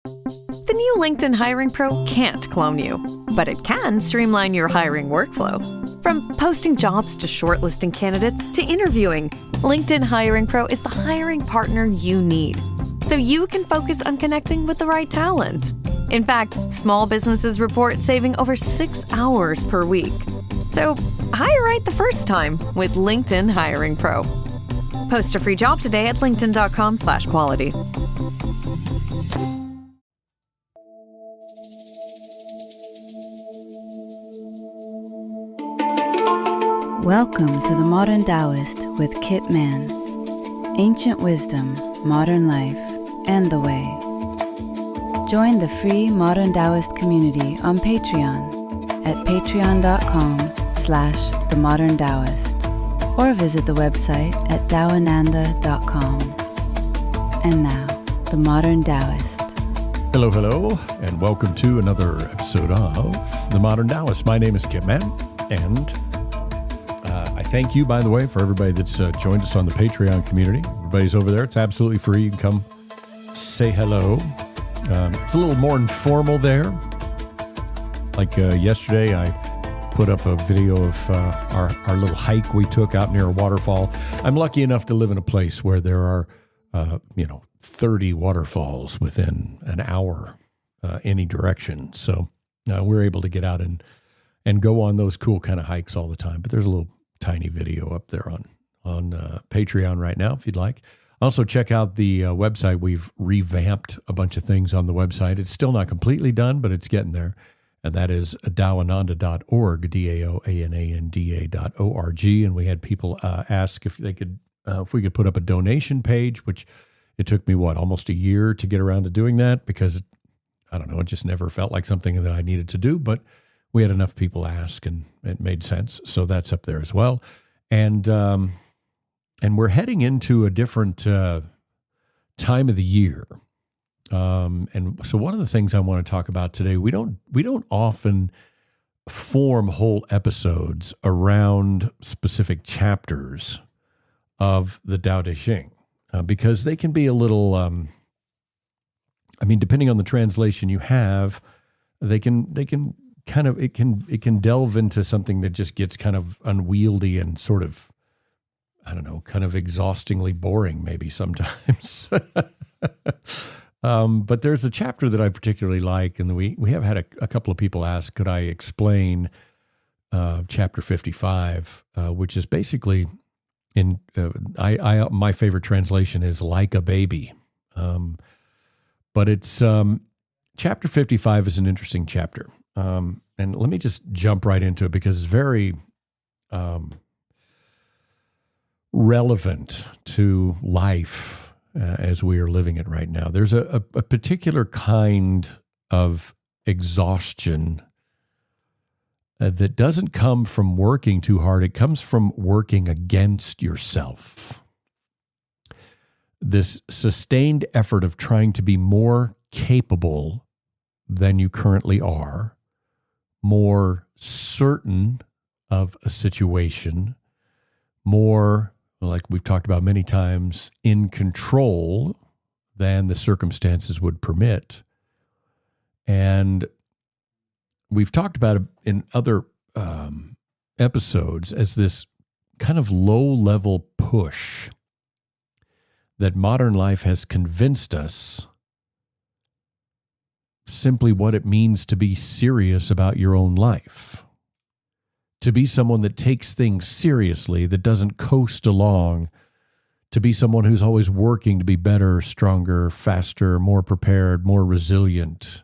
The new LinkedIn Hiring Pro can't clone you, but it can streamline your hiring workflow. From posting jobs to shortlisting candidates to interviewing, LinkedIn Hiring Pro is the hiring partner you need, so you can focus on connecting with the right talent. In fact, small businesses report saving over 6 hours per week. So hire right the first time with LinkedIn Hiring Pro. Post a free job today at linkedin.com/quality. Welcome to the Modern Taoist with Kit Man. Ancient wisdom, modern life, and the way. Join the free Modern Taoist community on Patreon at patreon.com/themoderntaoist or visit the website at taoananda.com. And now, the Modern Taoist. Hello, hello, and welcome to another episode of The Modern Taoist. My name is Kit Man, and I thank you, by the way, for everybody that's joined us on the Patreon community. Everybody's over there. It's absolutely free. You can come say hello. It's a little more informal there. Like yesterday, I put up a video of our little hike we took out near a waterfall. I'm lucky enough to live in a place where there are, 30 waterfalls within an hour any direction. So we're able to get out and go on those cool kind of hikes all the time. But there's a little tiny video up there on Patreon right now if you'd like. Also check out the website. We've revamped a bunch of things on the website. It's still not completely done, but it's getting there. And that is daoananda.org, DAOANANDA.org. And we had people ask if they could, if we could put up a donation page, which it took me, almost a year to get around to doing that because, I don't know, it just never felt like something that I needed to do. But we had enough people ask, and it made sense. So that's up there as well. And we're heading into a different time of the year. And so one of the things I want to talk about today, we don't often form whole episodes around specific chapters of the Tao Te Ching because they can be a little, depending on the translation you have, they can kind of, it can delve into something that just gets kind of unwieldy and sort of, I don't know, kind of exhaustingly boring maybe sometimes. But there's a chapter that I particularly like, and we have had a couple of people ask, could I explain chapter 55, which is basically my favorite translation is like a baby. But it's chapter 55 is an interesting chapter. And let me just jump right into it because it's very relevant to life as we are living it right now. There's a particular kind of exhaustion that doesn't come from working too hard. It comes from working against yourself. This sustained effort of trying to be more capable than you currently are, more certain of a situation, more, like we've talked about many times, in control than the circumstances would permit. And we've talked about it in other episodes as this kind of low-level push that modern life has convinced us simply what it means to be serious about your own life. To be someone that takes things seriously, that doesn't coast along, to be someone who's always working to be better, stronger, faster, more prepared, more resilient.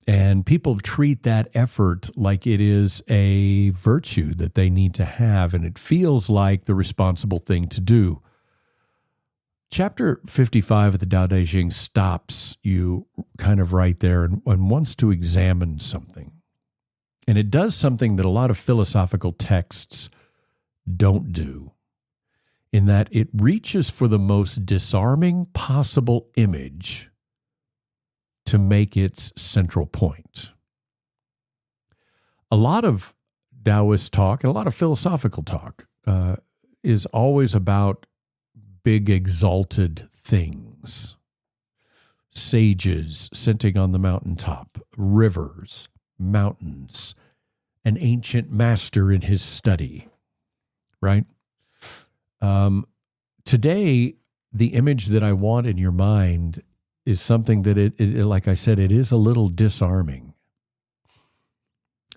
And people treat that effort like it is a virtue that they need to have, and it feels like the responsible thing to do. Chapter 55 of the Tao Te Ching stops you kind of right there and wants to examine something. And it does something that a lot of philosophical texts don't do, in that it reaches for the most disarming possible image to make its central point. A lot of Taoist talk, and a lot of philosophical talk, is always about big exalted things. sages sitting on the mountaintop, rivers, mountains, an ancient master in his study, right? Today, the image that I want in your mind is something that, like I said, it is a little disarming.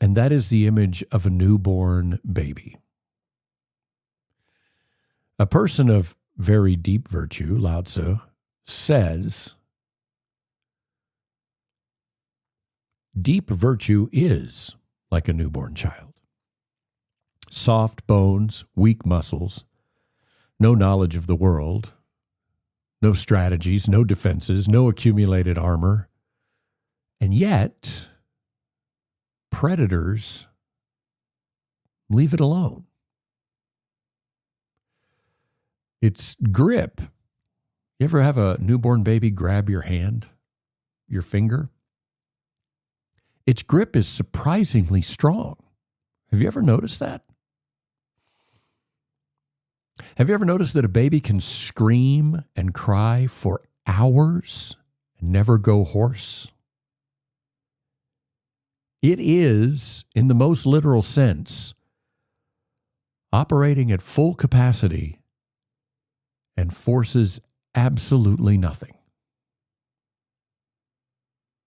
And that is the image of a newborn baby. A person of very deep virtue, Lao Tzu, says, deep virtue is like a newborn child. Soft bones, weak muscles, no knowledge of the world, no strategies, no defenses, no accumulated armor. And yet, predators leave it alone. Its grip. You ever have a newborn baby grab your hand, your finger? Its grip is surprisingly strong. Have you ever noticed that? Have you ever noticed that a baby can scream and cry for hours and never go hoarse? It is, in the most literal sense, operating at full capacity and forces absolutely nothing.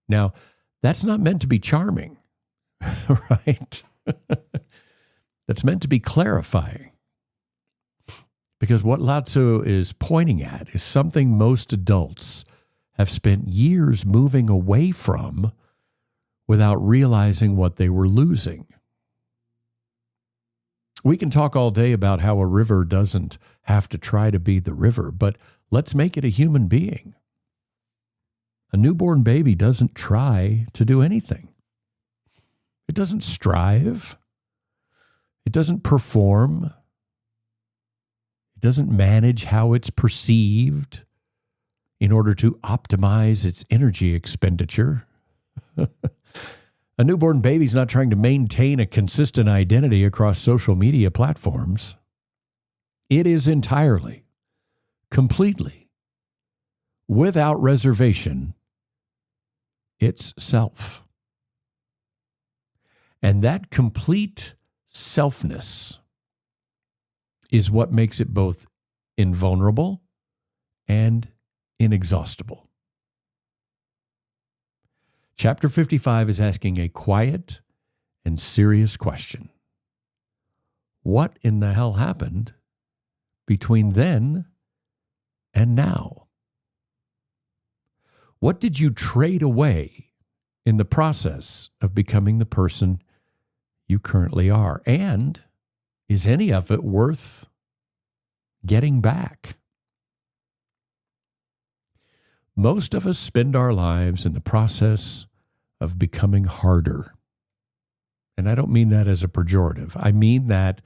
Now, that's not meant to be charming, right? That's meant to be clarifying. Because what Lao Tzu is pointing at is something most adults have spent years moving away from without realizing what they were losing. We can talk all day about how a river doesn't have to try to be the river, but let's make it a human being. A newborn baby doesn't try to do anything. It doesn't strive. It doesn't perform. It doesn't manage how it's perceived in order to optimize its energy expenditure. A newborn baby's not trying to maintain a consistent identity across social media platforms. It is entirely, completely, without reservation, its self. And that complete selfness is what makes it both invulnerable and inexhaustible. Chapter 55 is asking a quiet and serious question. What in the hell happened between then and now? What did you trade away in the process of becoming the person you currently are? And is any of it worth getting back? Most of us spend our lives in the process of becoming harder. And I don't mean that as a pejorative. I mean that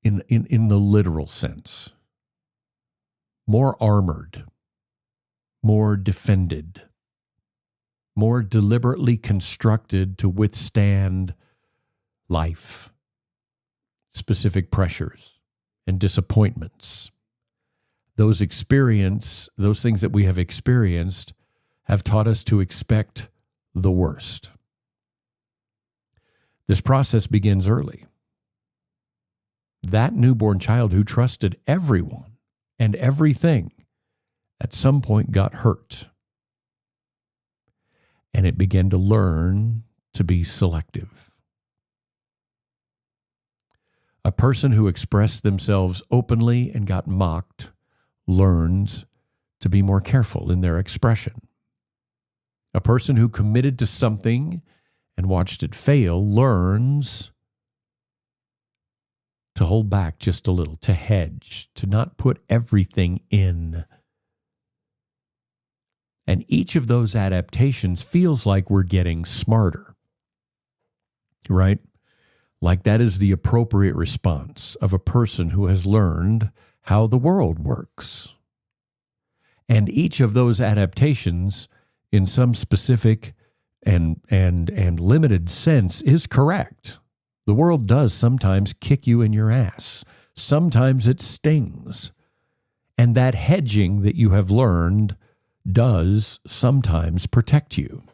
in the literal sense. More armored, more defended, more deliberately constructed to withstand life, specific pressures and disappointments. Those things that we have experienced have taught us to expect the worst. This process begins early. That newborn child who trusted everyone and everything at some point got hurt. And it began to learn to be selective. A person who expressed themselves openly and got mocked learns to be more careful in their expression. A person who committed to something and watched it fail learns to hold back just a little, to hedge, to not put everything in. And each of those adaptations feels like we're getting smarter, right? Like that is the appropriate response of a person who has learned how the world works. And each of those adaptations, in some specific and limited sense, is correct. The world does sometimes kick you in your ass. Sometimes it stings. And that hedging that you have learned does sometimes protect you.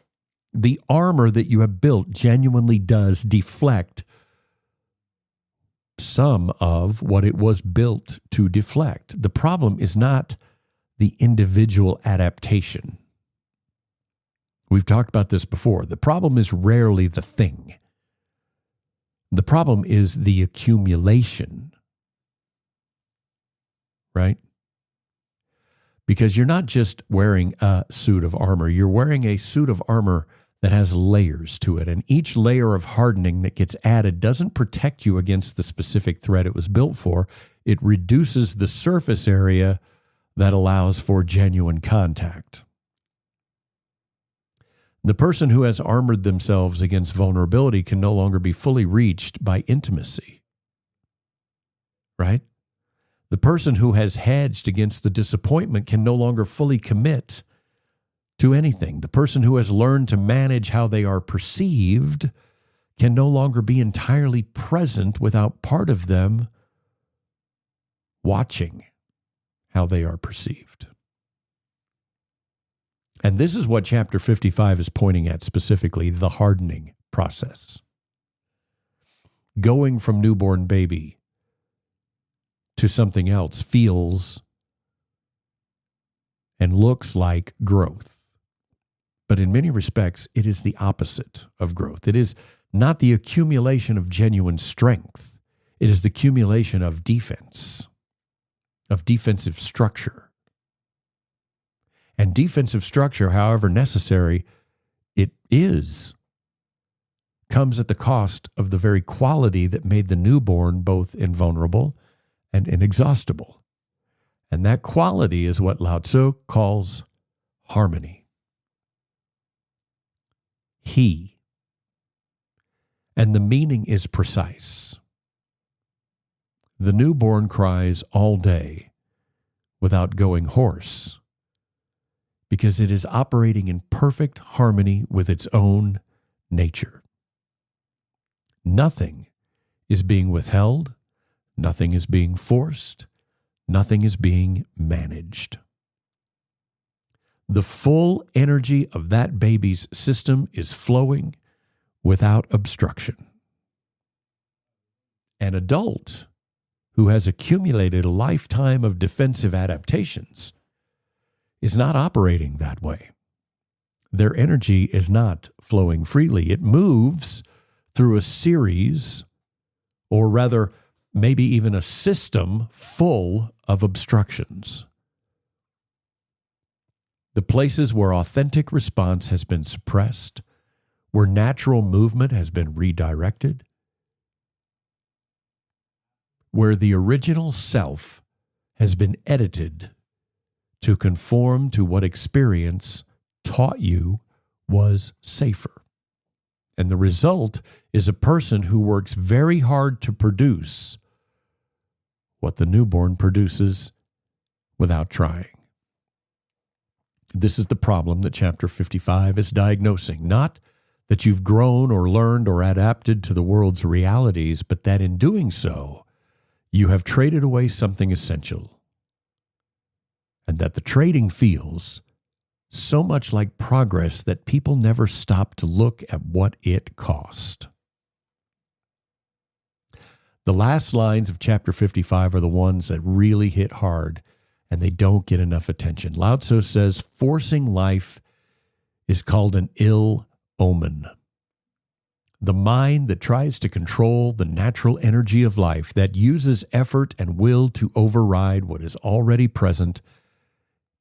The armor that you have built genuinely does deflect some of what it was built to deflect. The problem is not the individual adaptation. We've talked about this before. The problem is rarely the thing. The problem is the accumulation, right? Because you're not just wearing a suit of armor. You're wearing a suit of armor that has layers to it. And each layer of hardening that gets added doesn't protect you against the specific threat it was built for. It reduces the surface area that allows for genuine contact. The person who has armored themselves against vulnerability can no longer be fully reached by intimacy, right? The person who has hedged against the disappointment can no longer fully commit to anything. The person who has learned to manage how they are perceived can no longer be entirely present without part of them watching how they are perceived. And this is what chapter 55 is pointing at specifically, the hardening process. Going from newborn baby to something else feels and looks like growth. But in many respects, it is the opposite of growth. It is not the accumulation of genuine strength. It is the accumulation of defense, of defensive structure. And defensive structure, however necessary it is, comes at the cost of the very quality that made the newborn both invulnerable and inexhaustible. And that quality is what Lao Tzu calls harmony. He. And the meaning is precise. The newborn cries all day without going hoarse because it is operating in perfect harmony with its own nature. Nothing is being withheld, nothing is being forced, nothing is being managed. The full energy of that baby's system is flowing without obstruction. An adult who has accumulated a lifetime of defensive adaptations is not operating that way. Their energy is not flowing freely. It moves through a series, or rather, maybe even a system full of obstructions. The places where authentic response has been suppressed, where natural movement has been redirected, where the original self has been edited to conform to what experience taught you was safer. And the result is a person who works very hard to produce what the newborn produces without trying. This is the problem that chapter 55 is diagnosing. Not that you've grown or learned or adapted to the world's realities, but that in doing so, you have traded away something essential. And that the trading feels so much like progress that people never stop to look at what it cost. The last lines of chapter 55 are the ones that really hit hard, and they don't get enough attention. Lao Tzu says, forcing life is called an ill omen. The mind that tries to control the natural energy of life, that uses effort and will to override what is already present,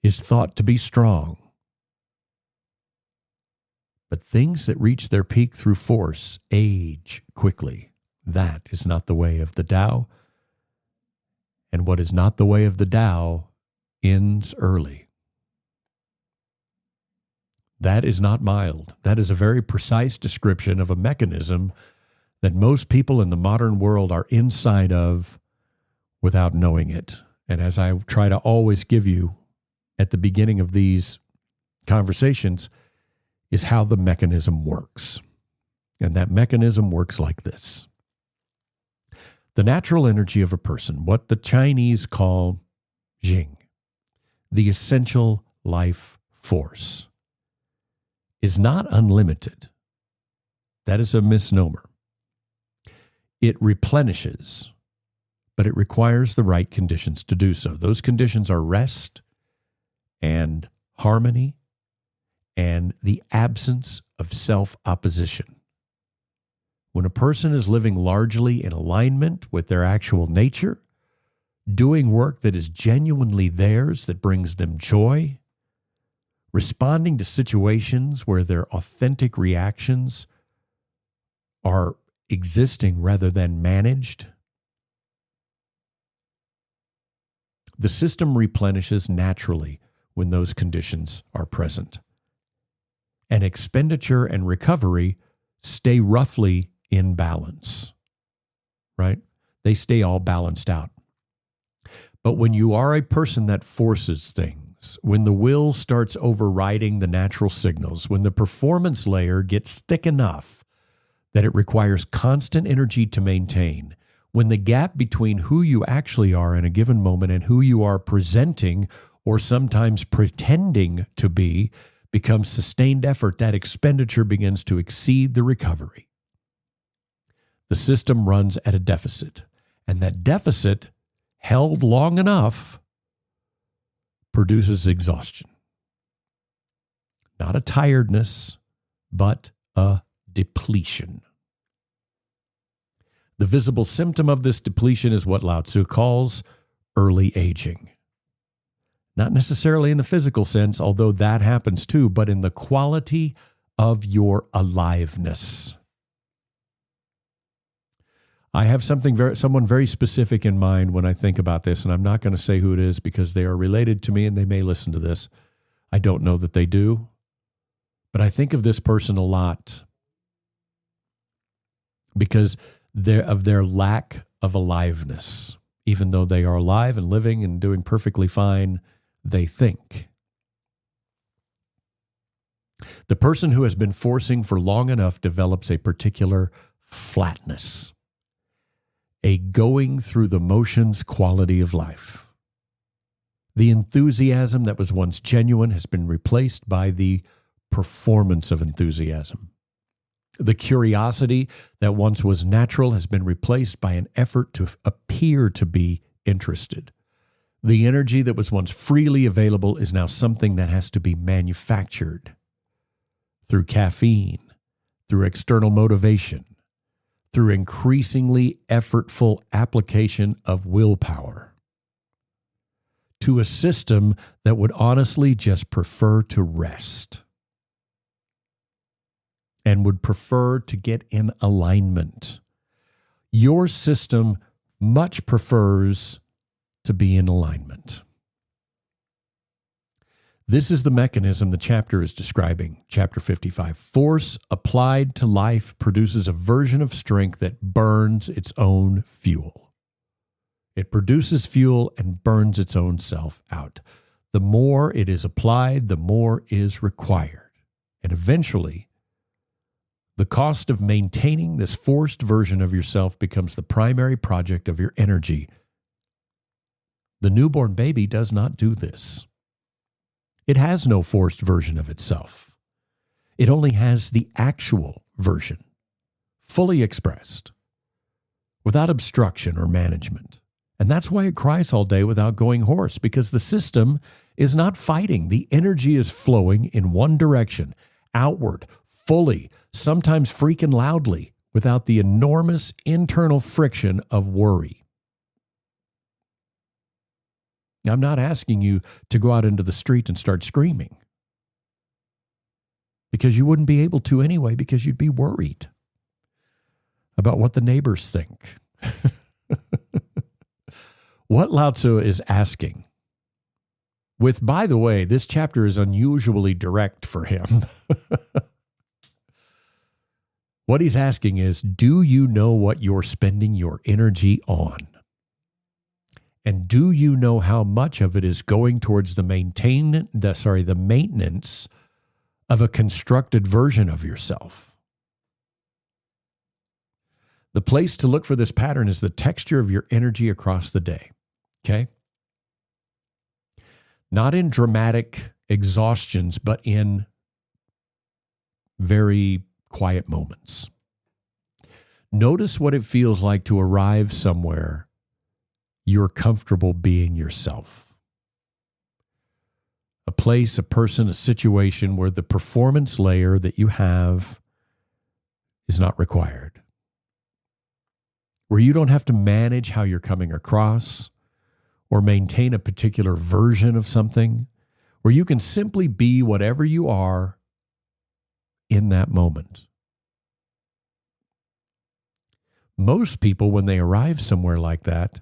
is thought to be strong. But things that reach their peak through force age quickly. That is not the way of the Tao. And what is not the way of the Tao ends early. That is not mild. That is a very precise description of a mechanism that most people in the modern world are inside of without knowing it. And as I try to always give you at the beginning of these conversations, is how the mechanism works. And that mechanism works like this. The natural energy of a person, what the Chinese call Jing, the essential life force, is not unlimited. That is a misnomer. It replenishes, but it requires the right conditions to do so. Those conditions are rest and harmony and the absence of self-opposition. When a person is living largely in alignment with their actual nature, doing work that is genuinely theirs, that brings them joy, responding to situations where their authentic reactions are existing rather than managed, the system replenishes naturally when those conditions are present. And expenditure and recovery stay roughly in balance, right? They stay all balanced out. But when you are a person that forces things, when the will starts overriding the natural signals, when the performance layer gets thick enough that it requires constant energy to maintain, when the gap between who you actually are in a given moment and who you are presenting or sometimes pretending to be becomes sustained effort, that expenditure begins to exceed the recovery. The system runs at a deficit, and that deficit, held long enough, produces exhaustion. Not a tiredness, but a depletion. The visible symptom of this depletion is what Lao Tzu calls early aging. Not necessarily in the physical sense, although that happens too, but in the quality of your aliveness. I have someone very specific in mind when I think about this, and I'm not going to say who it is because they are related to me and they may listen to this. I don't know that they do, but I think of this person a lot because of their lack of aliveness. Even though they are alive and living and doing perfectly fine, they think. The person who has been forcing for long enough develops a particular flatness, a going through the motions quality of life. The enthusiasm that was once genuine has been replaced by the performance of enthusiasm. The curiosity that once was natural has been replaced by an effort to appear to be interested. The energy that was once freely available is now something that has to be manufactured through caffeine, through external motivation, through increasingly effortful application of willpower to a system that would honestly just prefer to rest and would prefer to get in alignment. Your system much prefers to be in alignment. This is the mechanism the chapter is describing, chapter 55. Force applied to life produces a version of strength that burns its own fuel. It produces fuel and burns its own self out. The more it is applied, the more is required. And eventually, the cost of maintaining this forced version of yourself becomes the primary project of your energy. The newborn baby does not do this. It has no forced version of itself. It only has the actual version, fully expressed, without obstruction or management. And that's why it cries all day without going hoarse, because the system is not fighting. The energy is flowing in one direction, outward, fully, sometimes freaking loudly, without the enormous internal friction of worry. I'm not asking you to go out into the street and start screaming, because you wouldn't be able to anyway, because you'd be worried about what the neighbors think. What Lao Tzu is asking, with, by the way, this chapter is unusually direct for him. What he's asking is, do you know what you're spending your energy on? And do you know how much of it is going towards the maintenance of a constructed version of yourself? The place to look for this pattern is the texture of your energy across the day. Okay? not in dramatic exhaustions, but in very quiet moments. Notice what it feels like to arrive somewhere you're comfortable being yourself. A place, a person, a situation where the performance layer that you have is not required. Where you don't have to manage how you're coming across or maintain a particular version of something. Where you can simply be whatever you are in that moment. Most people, when they arrive somewhere like that,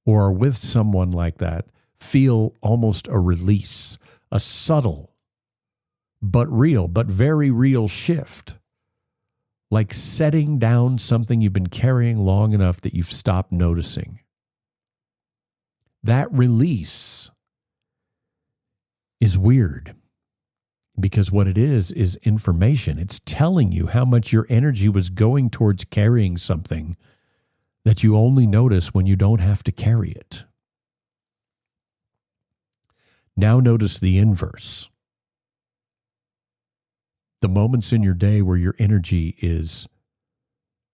or are with someone like that, feel almost a release, a subtle, but real, but very real shift. Like setting down something you've been carrying long enough that you've stopped noticing. That release is weird. Because what it is information. It's telling you how much your energy was going towards carrying something that you only notice when you don't have to carry it. Now notice the inverse. The moments in your day where your energy is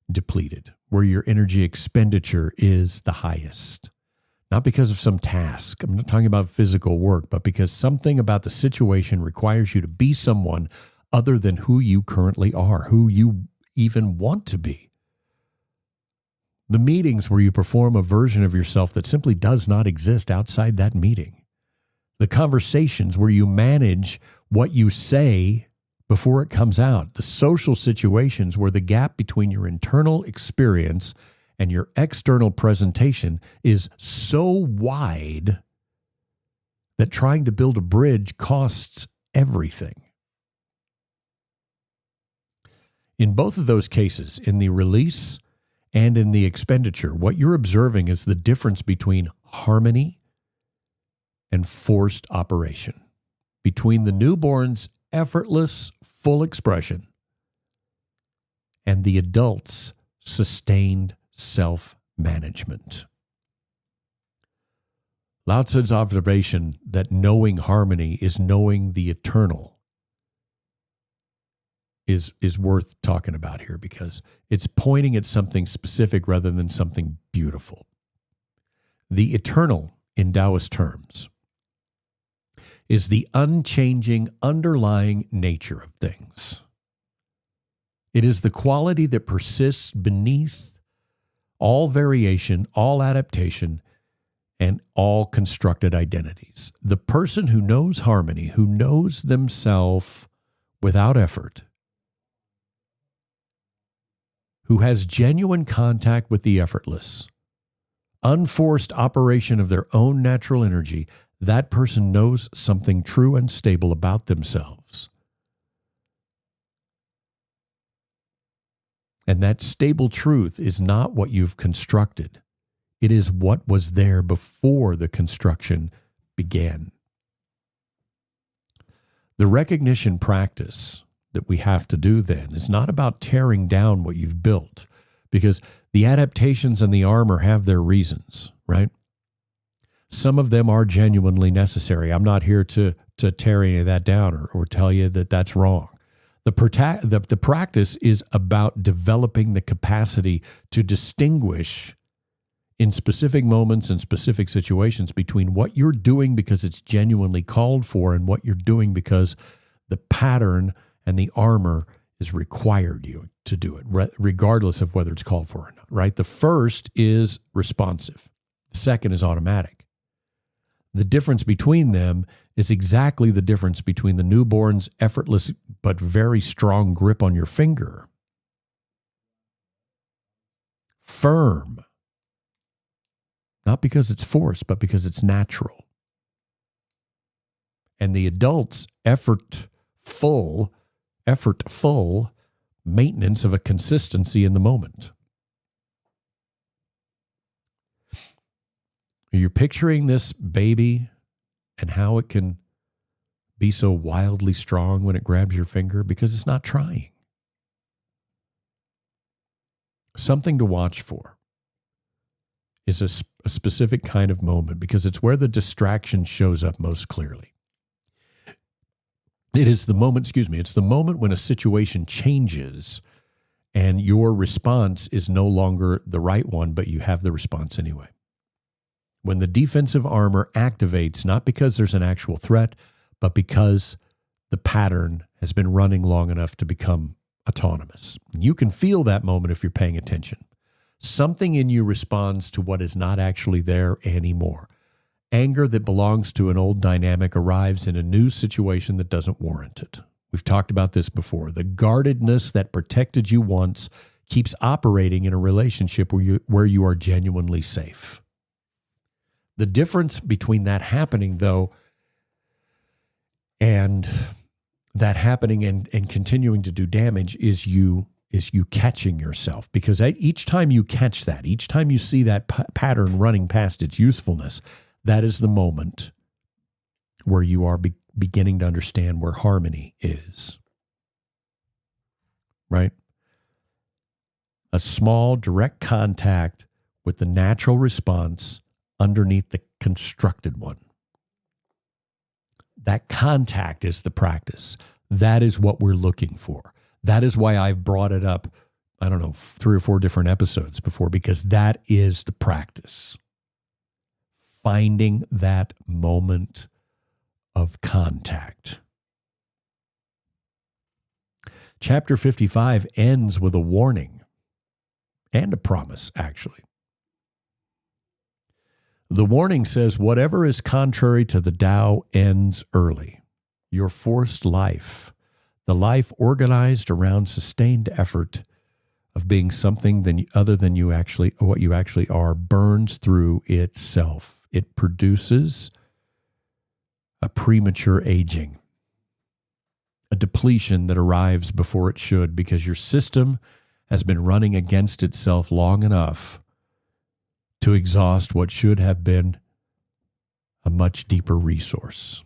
depleted, where your energy expenditure is the highest. Not because of some task. I'm not talking about physical work, but because something about the situation requires you to be someone other than who you currently are, who you even want to be. The meetings where you perform a version of yourself that simply does not exist outside that meeting. The conversations where you manage what you say before it comes out. The social situations where the gap between your internal experience and your external presentation is so wide that trying to build a bridge costs everything. In both of those cases, in the release and in the expenditure, what you're observing is the difference between harmony and forced operation, between the newborn's effortless, full expression and the adult's sustained self-management. Lao Tzu's observation that knowing harmony is knowing the eternal is worth talking about here because it's pointing at something specific rather than something beautiful. The eternal, in Taoist terms, is the unchanging, underlying nature of things. It is the quality that persists beneath all variation, all adaptation, and all constructed identities. The person who knows harmony, who knows themselves without effort, who has genuine contact with the effortless, unforced operation of their own natural energy, that person knows something true and stable about themselves. And that stable truth is not what you've constructed. It is what was there before the construction began. The recognition practice that we have to do then is not about tearing down what you've built, because the adaptations and the armor have their reasons, right? Some of them are genuinely necessary. I'm not here to tear any of that down or tell you that that's wrong. The practice is about developing the capacity to distinguish in specific moments and specific situations between what you're doing because it's genuinely called for and what you're doing because the pattern and the armor is required you to do it, regardless of whether it's called for or not, right? The first is responsive. The second is automatic. The difference between them is exactly the difference between the newborn's effortless but very strong grip on your finger. Firm. Not because it's forced, but because it's natural. And the adult's effortful maintenance of a consistency in the moment. You're picturing this baby and how it can be so wildly strong when it grabs your finger because it's not trying. Something to watch for is a specific kind of moment because it's where the distraction shows up most clearly. It is the moment, it's the moment when a situation changes and your response is no longer the right one, but you have the response anyway. When the defensive armor activates, not because there's an actual threat, but because the pattern has been running long enough to become autonomous. You can feel that moment if you're paying attention. Something in you responds to what is not actually there anymore. Anger that belongs to an old dynamic arrives in a new situation that doesn't warrant it. We've talked about this before. The guardedness that protected you once keeps operating in a relationship where you are genuinely safe. The difference between that happening, though, and that happening and continuing to do damage is you catching yourself. Because each time you catch that, each time you see that pattern running past its usefulness, that is the moment where you are beginning to understand where harmony is. Right? A small direct contact with the natural response underneath the constructed one. That contact is the practice. That is what we're looking for. That is why I've brought it up, 3 or 4 different episodes before, because that is the practice. Finding that moment of contact. Chapter 55 ends with a warning and a promise, actually. The warning says, whatever is contrary to the Tao ends early. Your forced life, the life organized around sustained effort of being something other than what you actually are, burns through itself. It produces a premature aging, a depletion that arrives before it should because your system has been running against itself long enough to exhaust what should have been a much deeper resource.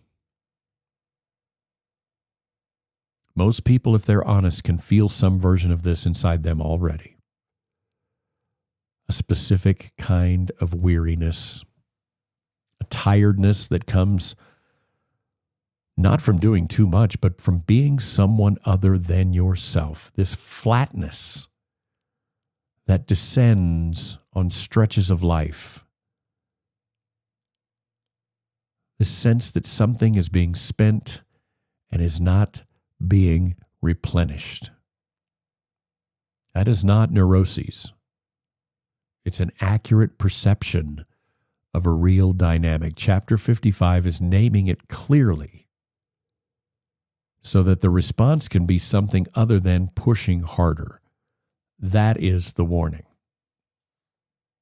Most people, if they're honest, can feel some version of this inside them already. A specific kind of weariness, a tiredness that comes not from doing too much, but from being someone other than yourself. This flatness that descends on stretches of life. This sense that something is being spent and is not being replenished. That is not neuroses. It's an accurate perception of a real dynamic. Chapter 55 is naming it clearly so that the response can be something other than pushing harder. That is the warning.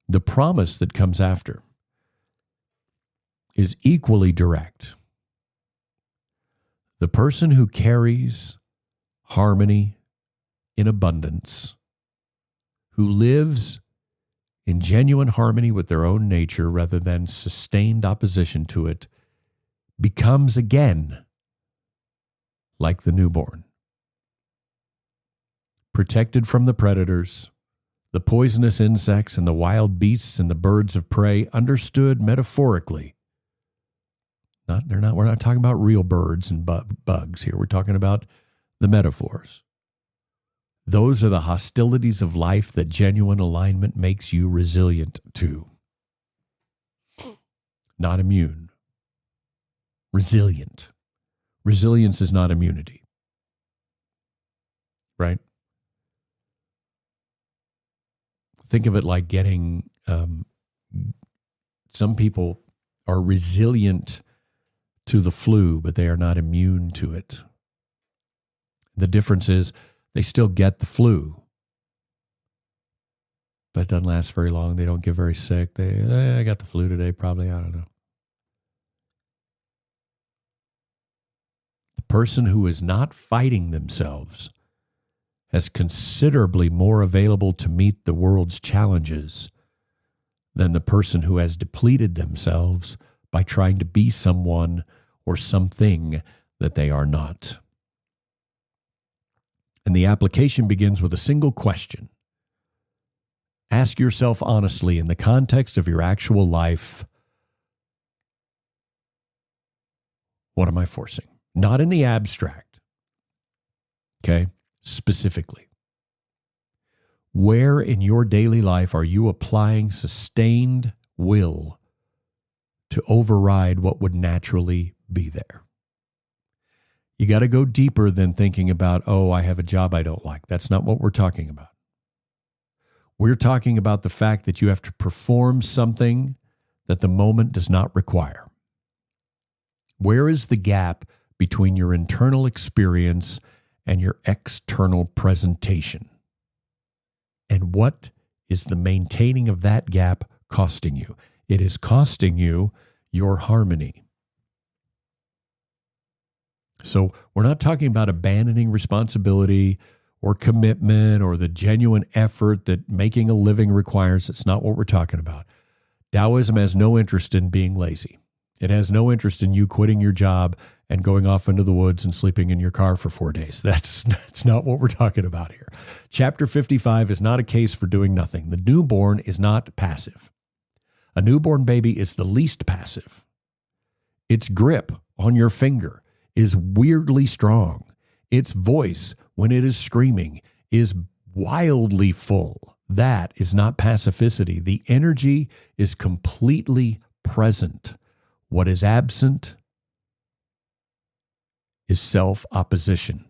The promise that comes after is equally direct. The person who carries harmony in abundance, who lives in genuine harmony with their own nature rather than sustained opposition to it, becomes again like the newborn. Protected from the predators, the poisonous insects and the wild beasts and the birds of prey, understood metaphorically. We're not talking about real birds and bugs here. We're talking about the metaphors. Those are the hostilities of life that genuine alignment makes you resilient to. Not immune. Resilient. Resilience is not immunity. Right? Think of it like getting, some people are resilient to the flu, but they are not immune to it. The difference is they still get the flu, but it doesn't last very long. They don't get very sick. I got the flu today, probably, I don't know. The person who is not fighting themselves has considerably more available to meet the world's challenges than the person who has depleted themselves by trying to be someone or something that they are not. And the application begins with a single question. Ask yourself honestly, in the context of your actual life, what am I forcing? Not in the abstract, okay? Specifically. Where in your daily life are you applying sustained will to override what would naturally be there? You got to go deeper than thinking about, oh, I have a job I don't like. That's not what we're talking about. We're talking about the fact that you have to perform something that the moment does not require. Where is the gap between your internal experience and your external presentation? And what is the maintaining of that gap costing you? It is costing you your harmony. So we're not talking about abandoning responsibility or commitment or the genuine effort that making a living requires. It's not what we're talking about. Taoism has no interest in being lazy. It has no interest in you quitting your job and going off into the woods and sleeping in your car for 4 days. That's not what we're talking about here. Chapter 55 is not a case for doing nothing. The newborn is not passive. A newborn baby is the least passive. Its grip on your finger is weirdly strong. Its voice, when it is screaming, is wildly full. That is not pacificity. The energy is completely present. What is absent is self-opposition.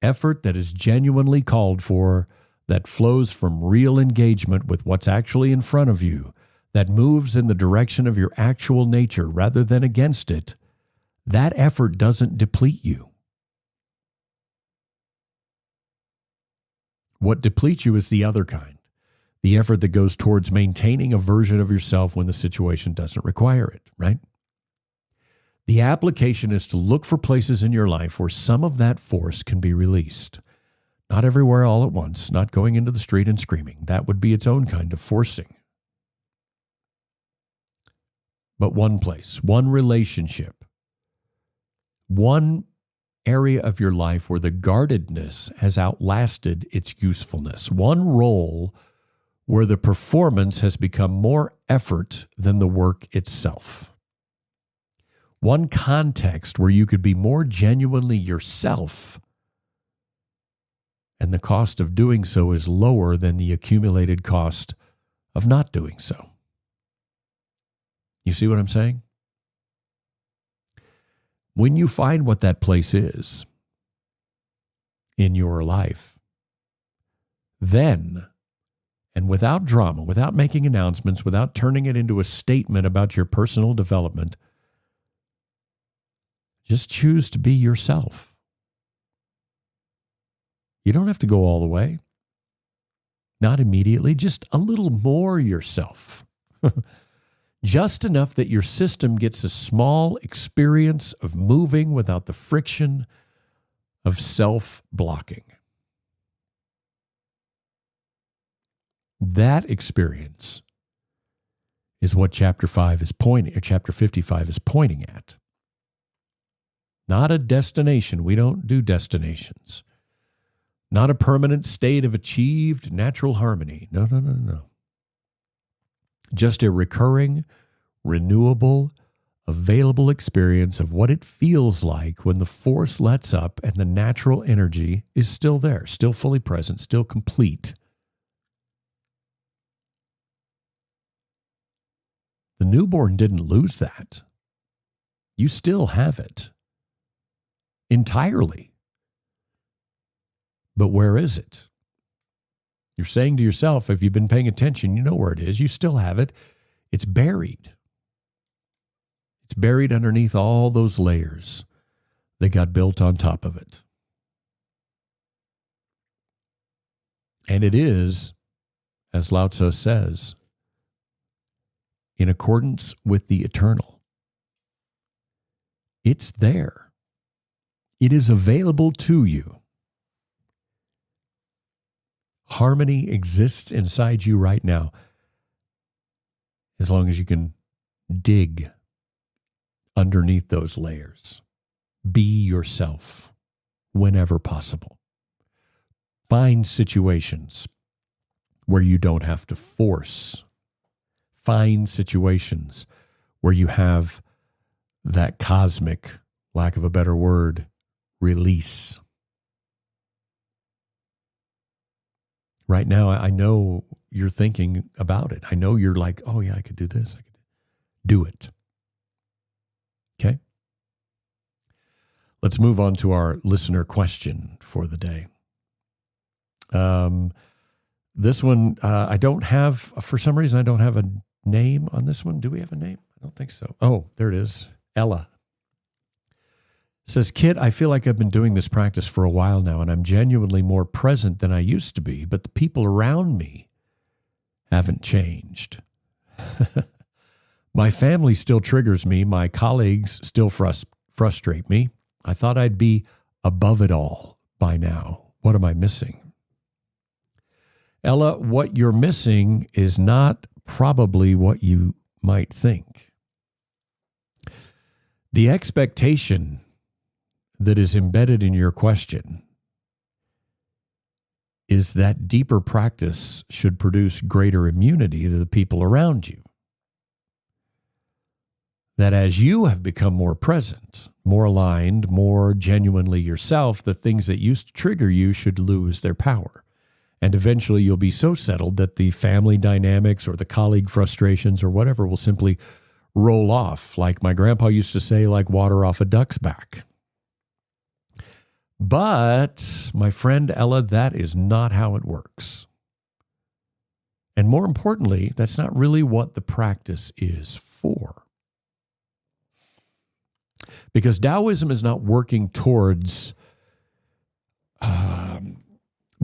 Effort that is genuinely called for, that flows from real engagement with what's actually in front of you, that moves in the direction of your actual nature rather than against it, that effort doesn't deplete you. What depletes you is the other kind, the effort that goes towards maintaining a version of yourself when the situation doesn't require it, right? The application is to look for places in your life where some of that force can be released. Not everywhere all at once, not going into the street and screaming. That would be its own kind of forcing. But one place, one relationship, one area of your life where the guardedness has outlasted its usefulness. One role where the performance has become more effort than the work itself. One context where you could be more genuinely yourself, and the cost of doing so is lower than the accumulated cost of not doing so. You see what I'm saying? When you find what that place is in your life, then, and without drama, without making announcements, without turning it into a statement about your personal development, just choose to be yourself. You don't have to go all the way. Not immediately, just a little more yourself. Just enough that your system gets a small experience of moving without the friction of self-blocking. That experience is what chapter 55 is pointing at. Not a destination. We don't do destinations. Not a permanent state of achieved natural harmony. No. Just a recurring, renewable, available experience of what it feels like when the force lets up and the natural energy is still there, still fully present, still complete. The newborn didn't lose that. You still have it. Entirely. But where is it? You're saying to yourself, if you've been paying attention, you know where it is. You still have it. It's buried. It's buried underneath all those layers that got built on top of it. And it is, as Lao Tzu says, in accordance with the eternal. It's there. It is available to you. Harmony exists inside you right now, as long as you can dig underneath those layers. Be yourself whenever possible. Find situations where you don't have to force. Find situations where you have that cosmic, lack of a better word, release. Right now, I know you're thinking about it. I know you're like, oh yeah, I could do this. I could do it. Okay? Let's move on to our listener question for the day. This one, I don't have, for some reason, I don't have a name on this one. Do we have a name? I don't think so. Oh, there it is. Ella says, Kit, I feel like I've been doing this practice for a while now, and I'm genuinely more present than I used to be, but the people around me haven't changed. My family still triggers me. My colleagues still frustrate me. I thought I'd be above it all by now. What am I missing? Ella, what you're missing is not probably what you might think. The expectation that is embedded in your question is that deeper practice should produce greater immunity to the people around you. That as you have become more present, more aligned, more genuinely yourself, the things that used to trigger you should lose their power. And eventually you'll be so settled that the family dynamics or the colleague frustrations or whatever will simply roll off, like my grandpa used to say, like water off a duck's back. But, my friend Ella, that is not how it works. And more importantly, that's not really what the practice is for. Because Taoism is not working towards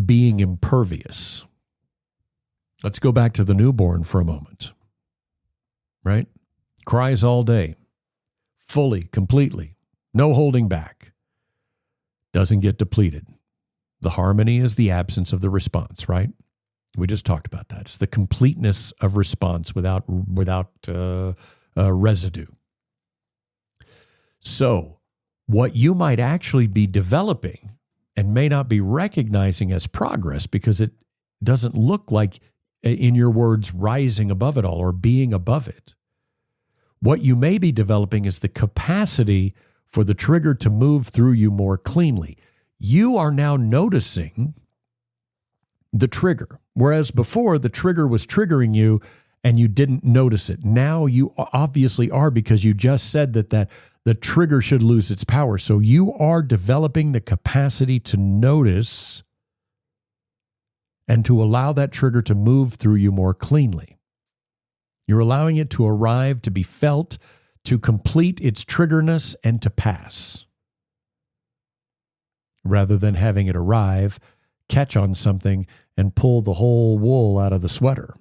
being impervious. Let's go back to the newborn for a moment, right? Cries all day, fully, completely, no holding back. Doesn't get depleted. The harmony is the absence of the response, right? We just talked about that. It's the completeness of response without residue. So, what you might actually be developing and may not be recognizing as progress because it doesn't look like, in your words, rising above it all or being above it. What you may be developing is the capacity for the trigger to move through you more cleanly. You are now noticing the trigger, whereas before the trigger was triggering you and you didn't notice it. Now you obviously are, because you just said that the trigger should lose its power. So you are developing the capacity to notice and to allow that trigger to move through you more cleanly. You're allowing it to arrive, to be felt, to complete its triggerness, and to pass, rather than having it arrive, catch on something, and pull the whole wool out of the sweater.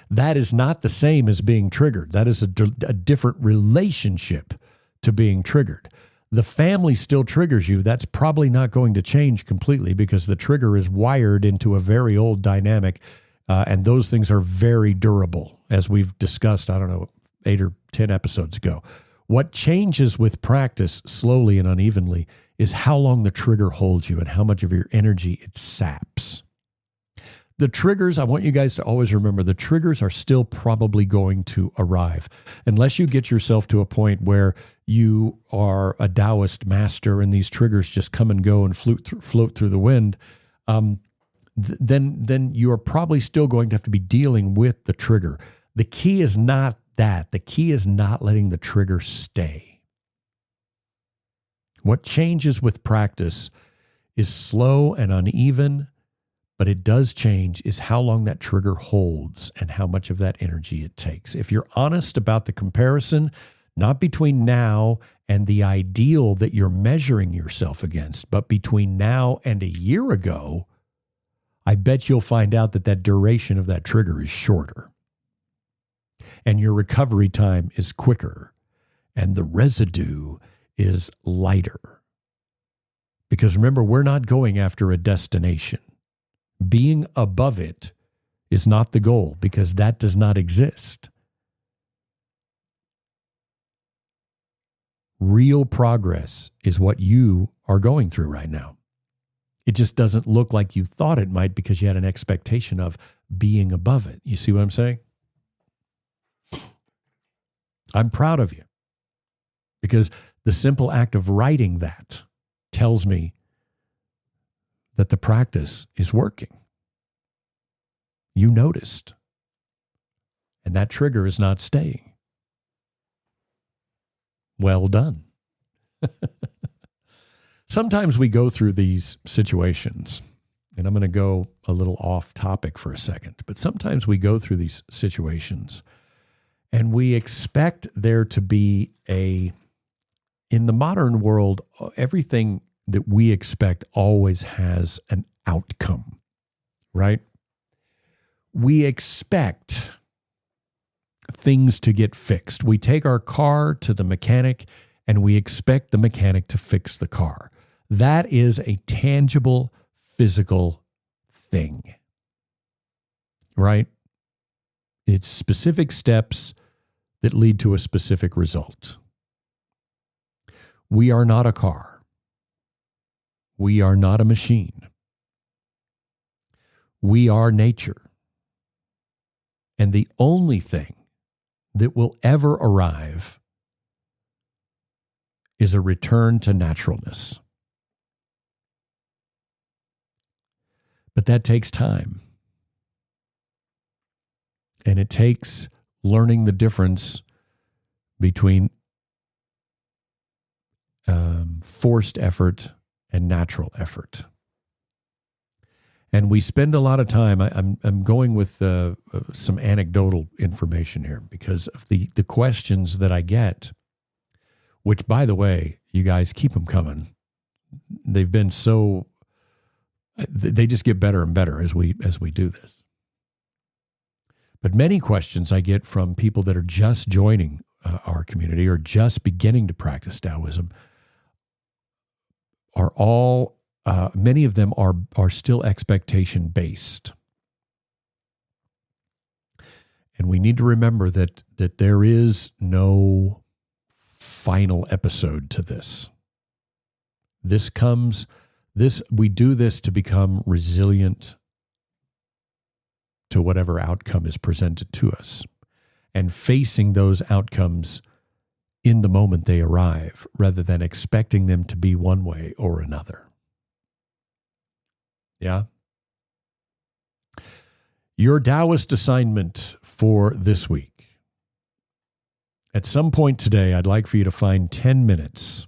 That is not the same as being triggered. That is a different relationship to being triggered. The family still triggers you. That's probably not going to change completely because the trigger is wired into a very old dynamic, and those things are very durable, as we've discussed, 8 or 10 episodes ago. What changes with practice slowly and unevenly is how long the trigger holds you and how much of your energy it saps. The triggers, I want you guys to always remember, the triggers are still probably going to arrive. Unless you get yourself to a point where you are a Taoist master and these triggers just come and go and float through the wind, then you are probably still going to have to be dealing with the trigger. The key is not that. The key is not letting the trigger stay. What changes with practice is slow and uneven, but it does change, is how long that trigger holds and how much of that energy it takes. If you're honest about the comparison, not between now and the ideal that you're measuring yourself against, but between now and a year ago, I bet you'll find out that duration of that trigger is shorter. And your recovery time is quicker. And the residue is lighter. Because remember, we're not going after a destination. Being above it is not the goal, because that does not exist. Real progress is what you are going through right now. It just doesn't look like you thought it might because you had an expectation of being above it. You see what I'm saying? I'm proud of you because the simple act of writing that tells me that the practice is working. You noticed. And that trigger is not staying. Well done. Sometimes we go through these situations, and I'm going to go a little off topic for a second, but sometimes we go through these situations and we expect there to be in the modern world, everything that we expect always has an outcome, right? We expect things to get fixed. We take our car to the mechanic and we expect the mechanic to fix the car. That is a tangible, physical thing, right? It's specific steps that lead to a specific result. We are not a car. We are not a machine. We are nature. And the only thing that will ever arrive is a return to naturalness. But that takes time. And it takes learning the difference between forced effort and natural effort. And we spend a lot of time, I'm going with some anecdotal information here because of the questions that I get, which, by the way, you guys keep them coming. They've been they just get better and better as we do this. But many questions I get from people that are just joining our community or just beginning to practice Taoism are all, many of them are still expectation based. And we need to remember that there is no final episode to this. We do this to become resilient to whatever outcome is presented to us and facing those outcomes in the moment they arrive rather than expecting them to be one way or another. Yeah? Your Taoist assignment for this week. At some point today, I'd like for you to find 10 minutes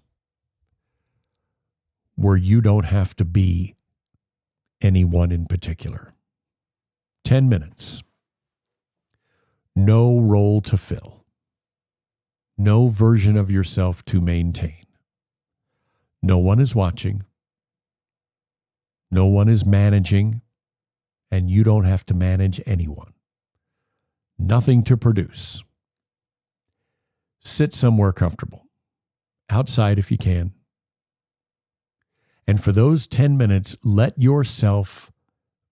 where you don't have to be anyone in particular. 10 minutes. No role to fill. No version of yourself to maintain. No one is watching. No one is managing. And you don't have to manage anyone. Nothing to produce. Sit somewhere comfortable. Outside if you can. And for those 10 minutes, let yourself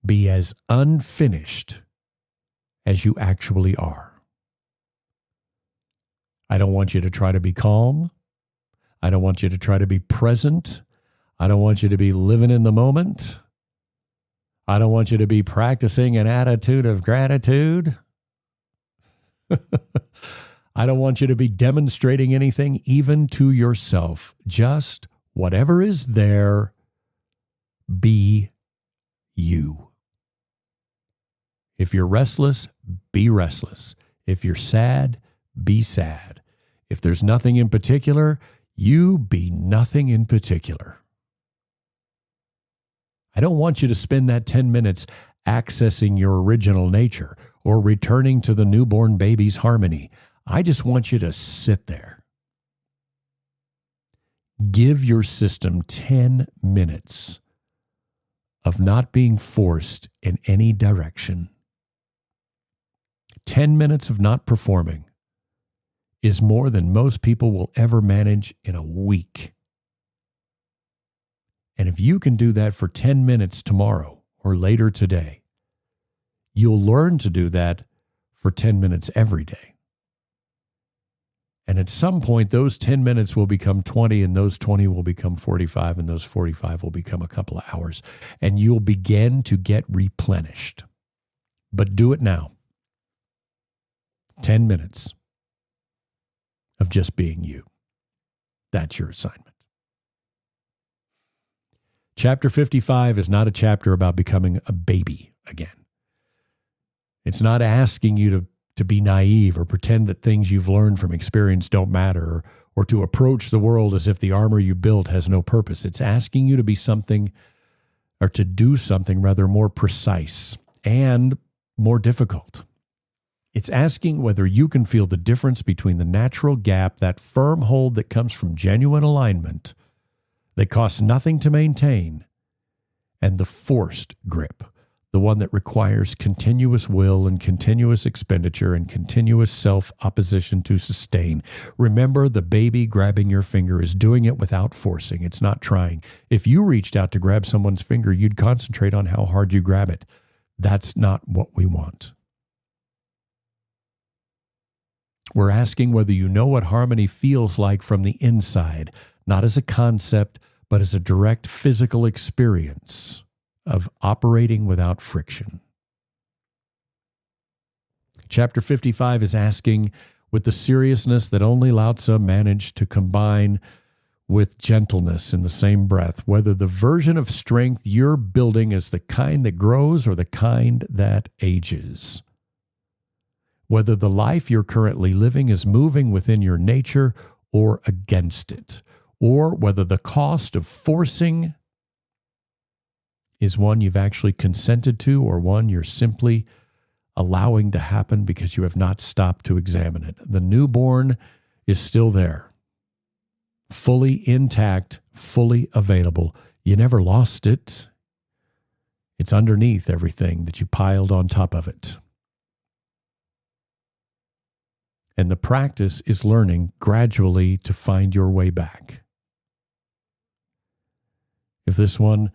be as unfinished as you actually are. I don't want you to try to be calm. I don't want you to try to be present. I don't want you to be living in the moment. I don't want you to be practicing an attitude of gratitude. I don't want you to be demonstrating anything, even to yourself. Just whatever is there, be you. If you're restless, be restless. If you're sad, be sad. If there's nothing in particular, you be nothing in particular. I don't want you to spend that 10 minutes accessing your original nature or returning to the newborn baby's harmony. I just want you to sit there. Give your system 10 minutes of not being forced in any direction. 10 minutes of not performing is more than most people will ever manage in a week. And if you can do that for 10 minutes tomorrow or later today, you'll learn to do that for 10 minutes every day. And at some point, those 10 minutes will become 20, and those 20 will become 45, and those 45 will become a couple of hours. And you'll begin to get replenished. But do it now. 10 minutes of just being you. That's your assignment. Chapter 55 is not a chapter about becoming a baby again. It's not asking you to be naive or pretend that things you've learned from experience don't matter, or to approach the world as if the armor you built has no purpose. It's asking you to be something, or to do something rather more precise and more difficult. It's asking whether you can feel the difference between the natural gap, that firm hold that comes from genuine alignment that costs nothing to maintain, and the forced grip, the one that requires continuous will and continuous expenditure and continuous self-opposition to sustain. Remember, the baby grabbing your finger is doing it without forcing. It's not trying. If you reached out to grab someone's finger, you'd concentrate on how hard you grab it. That's not what we want. We're asking whether you know what harmony feels like from the inside, not as a concept, but as a direct physical experience of operating without friction. Chapter 55 is asking, with the seriousness that only Lao Tzu managed to combine with gentleness in the same breath, whether the version of strength you're building is the kind that grows or the kind that ages. Whether the life you're currently living is moving within your nature or against it, or whether the cost of forcing is one you've actually consented to, or one you're simply allowing to happen because you have not stopped to examine it. The newborn is still there, fully intact, fully available. You never lost it. It's underneath everything that you piled on top of it. And the practice is learning gradually to find your way back. If this one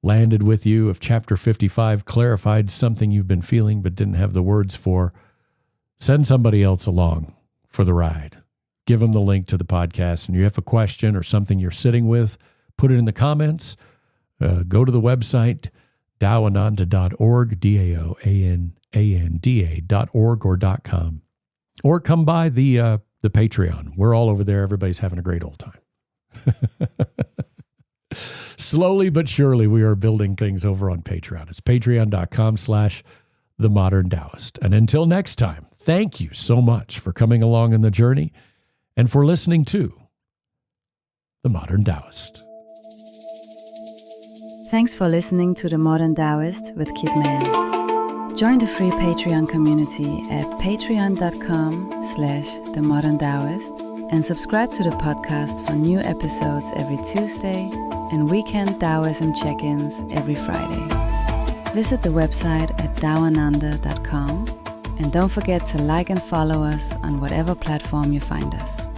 landed with you, if chapter 55 clarified something you've been feeling but didn't have the words for, send somebody else along for the ride. Give them the link to the podcast. And you have a question or something you're sitting with, put it in the comments. Go to the website, daoananda.org, DAOANANDA.org or .com. Or come by the Patreon. We're all over there. Everybody's having a great old time. Slowly but surely, we are building things over on Patreon. It's patreon.com/themoderntaoist. And until next time, thank you so much for coming along in the journey and for listening to The Modern Taoist. Thanks for listening to The Modern Taoist with Kit Man. Join the free Patreon community at patreon.com/themoderntaoist and subscribe to the podcast for new episodes every Tuesday and weekend Taoism check-ins every Friday. Visit the website at daoananda.com and don't forget to like and follow us on whatever platform you find us.